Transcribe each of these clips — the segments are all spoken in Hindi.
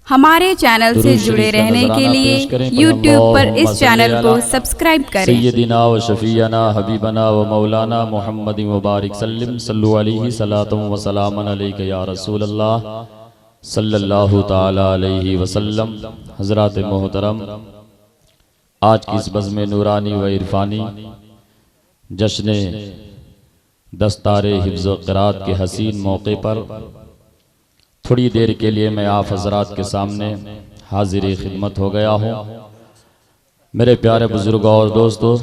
हमारे चैनल से जुड़े रहने के लिए YouTube पर इस चैनल को सब्सक्राइब करें। सय्यदिना व शफीना हबीबना व मौलाना मुहम्मद मुबारक सल्लम सल्लु अलैहि सलातम व सलामन अलैका या रसूल अल्लाह सल्लल्लाहु ताला अलैहि वसल्लम। हज़रात मोहतरम, आज की इस बज़्म नूरानी व इरफानी जश्न दस्तारे हिफ्ज़ व क़िराअत के हसीन मौके पर थोड़ी देर के लिए मैं आप हज़रात के सामने हाजिर खिदमत हो गया हूँ। मेरे प्यारे बुजुर्गों और दोस्तों,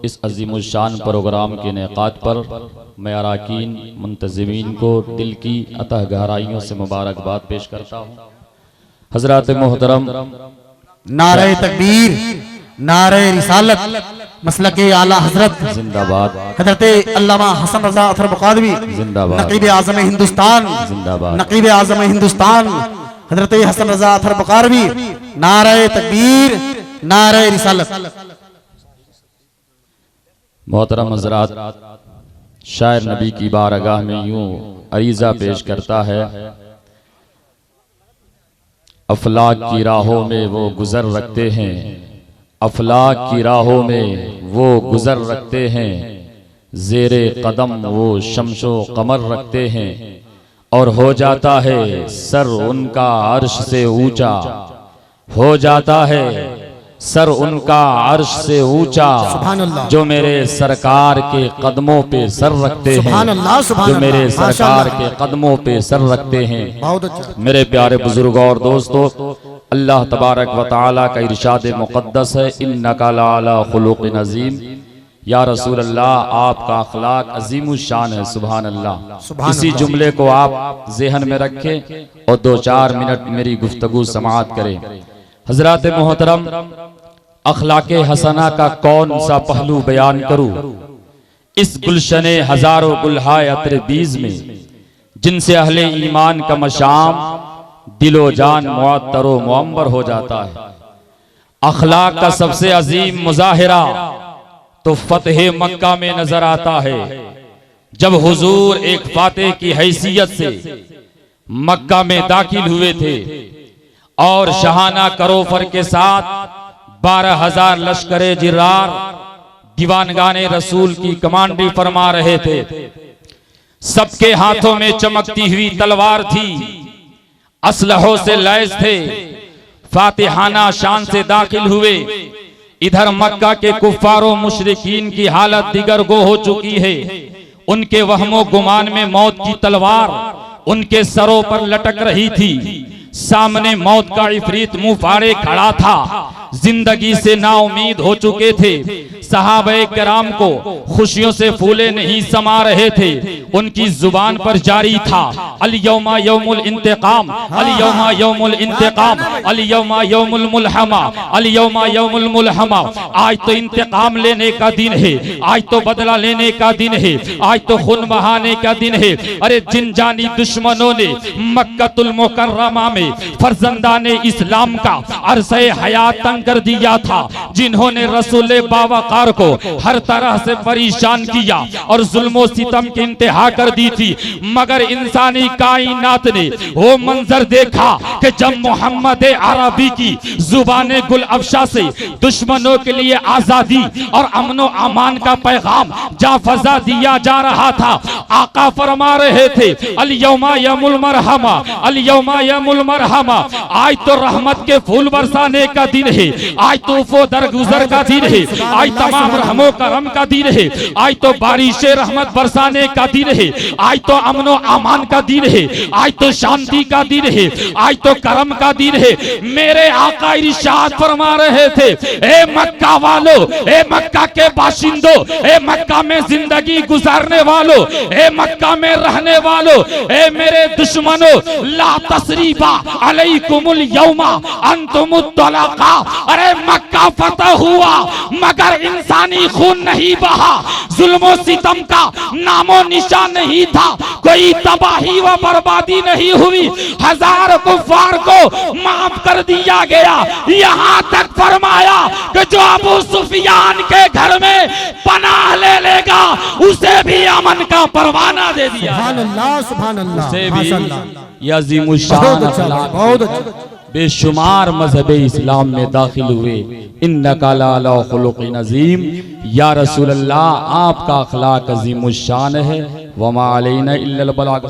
इस अज़ीमुश्शान प्रोग्राम के इनेक़ाद पर मैं अराकीन मुंतज़िमीन को दिल की अतः गहराइयों से मुबारकबाद पेश करता हूँ। हज़रात मोहतरम, नारे तकबीर, नारे रिसालत, मसलके आला हजरत जिंदाबाद। हजरते अल्लामा हसन रजा अथर बकादवी जिंदाबाद। नकीब आज़म हिंदुस्तान जिंदाबाद। नकीब आज़म हिंदुस्तान हजरते हसन रजा अथर बकादवी, नारे तकबीर, नारे रिसालत। मोहतरम हज़रात, शायर नबी की बारगाह में यूं अरीज़ा पेश करता है, अफलाक की राहों में वो गुजर रखते हैं, अफलाक की राहों में वो गुजर रखते हैं, ज़ेरे कदम वो शम्शो कमर रखते हैं, और हो जाता है सर उनका अर्श से ऊंचा, हो जाता है सर उनका अर्श से ऊंचा, जो मेरे सरकार के कदमों पे सर रखते हैं, जो मेरे सरकार के कदमों पे सर रखते हैं। मेरे प्यारे बुजुर्गों और दोस्तों, अल्लाह तबारक व तआला का इरशाद मुक़द्दस है, इन्नका लअला खुलुक़िन अज़ीम। या रसूल अल्लाह, आपका अखलाक अज़ीमुश्शान है। सुभान अल्लाह। इसी जुमले को आप ज़हन में रखें और 2-4 मिनट मेरी गुफ्तगू समाअत करें। हज़रात मोहतरम, अखलाके हसना का कौन सा पहलू बयान करूं इस गुलशने हजारों गुलहाए अत्र बीज में, जिनसे अहले ईमान का मशाम दिलो जान मुअत्तरो मुअम्बर हो जाता है। अखलाक का सबसे अजीम मुजाहिरा तो फतह मक्का में नजर आता है, जब हुजूर एक फातेह की हैसियत से मक्का में दाखिल हुए थे और शहाना करोफर के साथ 12,000 लश्करे जिर्रार दीवानगाने रसूल की कमांडरी फरमा रहे थे। सबके हाथों में चमकती हुई तलवार थी, असलहों से लैस थे, फातिहाना शान से दाखिल हुए। इधर मक्का के कुफ्फारों मुशरिकीन की हालत दिगर गो हो चुकी है। उनके वहमो गुमान में मौत की तलवार उनके सरों पर लटक रही थी। सामने मौत का इफरीत मुंह फाड़े खड़ा था, जिंदगी से नाउमीद हो चुके थे। सहाबे किराम को खुशियों से फूले नहीं समा रहे थे। उनकी जुबान पर जारी था, अल यौमा यौमुल इंतकाम, अल यौमा यौमुल इंतकाम, अल यौमा यौमुल मुलहमा, अल यौमा यौमुल मुलहमा। आज तो इंतकाम लेने का दिन है, आज तो बदला लेने का दिन है, आज तो खून बहाने का दिन है। अरे जिन जानी दुश्मनों ने मक्कतुल मुकर्रमा में फर्जंदाने इस्लाम का अरसे हयात तंग कर दिया था, जिन्होंने रसूल बावकार को हर तरह से परेशान किया और जुल्म सितम की इंतहा कर दी थी, मगर इंसानी कायनात ने वो मंजर देखा कि जब मोहम्मद अरबी की जुबाने गुल अफशा से दुश्मनों के लिए आजादी और अमनो अमान का पैगाम जा फजा दिया जा रहा था। आका फरमा रहे थे, अल यौमा यमुल मरहमा, अल यौमा यमुल मरहमा। आज तो रहमत के फूल बरसाने का दिन है, आज तो वो दरगुजर का दिन है, आज तमाम रहमो करम का दिन है, आज तो बारिशे रहमत बरसाने का दिन है, आज तो अमनो अमान का दिन है, आज तो शांति का दिन है, आज तो करम का दिन है। मेरे आका इरशाद फरमा रहे थे, ए मक्का वालों, ए मक्का के बाशिंदों, ए मक्का में जिंदगी गुजारने वालों, ए मक्का में रहने वालों, ए मेरे दुश्मनों, ला तसरीबा अलैकुमुल यौमा अंतुमुत तलाका। अरे मक्का फतह हुआ मगर इंसानी खून नहीं बहा, जुल्म सितम का नामो निशान नहीं था, कोई तबाही व बर्बादी नहीं हुई। हजार कुफार को माफ कर दिया गया, यहाँ तक फरमाया कि जो अबू सुफियान के घर में पनाह ले लेगा उसे भी अमन का परवाना दे दिया। सुभान अल्लाह, सुभान अल्लाह, उसे भी यज़ीमुश्शान बहुत अच्छा। बेशुमार मजहब इस्लाम में दाखिल हुए। इन्नका लअला खुलुक़िन अज़ीम, या रसूल अल्लाह आपका अखलाक अज़ीमुश्शान है। वमा अलैना इल्लल बलाग।